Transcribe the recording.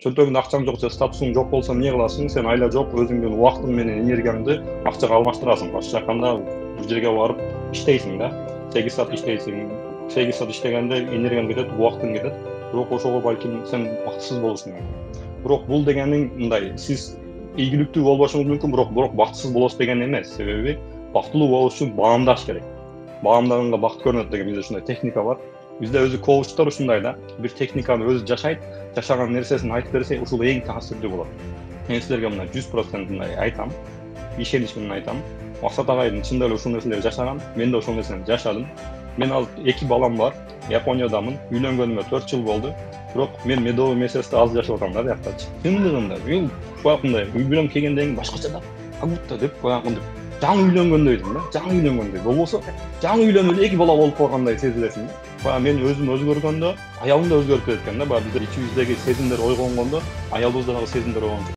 Чөнтөгүндө акчаң жок же статусуң жок болсо эмне кыласың? Сен айла жок өзүңдүн убактың менен энергияңды акчага алмаштырасың. Башка жакканда бир жерге барып иштейсиң да. 8 саат иштейсиң. 8 саат иштегенде энергияң кетет, убактың кетет. Бирок ошого балким сен бактысыз болосуң. Бирок бул дегениң мындай, сиз ийгиликтүү болбошуңуз мүмкүн, бирок бактысыз болосуз деген эмес. Себеби бактылуу болуш үчүн баамдаш керек. Баамдаганга бакыт көрүнөт деген бизде ушундай техника бар. Бизде өзү коучтор ушундай да. Бир техниканы өзү жашайт, жашаган нерсесин айтып берсе, ушул эң таасирдүү болот. Мен силерге мына 100% мындай айтам, ишенич менен айтам. Максат агайдын чындап эле ушул нерселерди жашаган, мен да ошол нерсени жашадым. Мен ал 2 балам бар, Япониядамын, үйлөнгөнүмө 4 жыл болду. Бирок мен медовый месяцти аз жашап атам да биякчы. Чындыгында, баягындай үй бүлөм келгенден кийин башкача да, как будто деп баягындай жаңы үйлөнгөндөйдүм да, жаңы үйлөнгөндөй. Болбосо, жаңы үйлөнүп эле 2 бала болуп калгандай сезилесиң да. Баягы мен өзүм өзгөргөндө, аялым да өзгөрүп кеткен да. Баягы бизде ичибиздеги сезимдер ойгонгондо, аялыбызда дагы сезимдер ойгонот.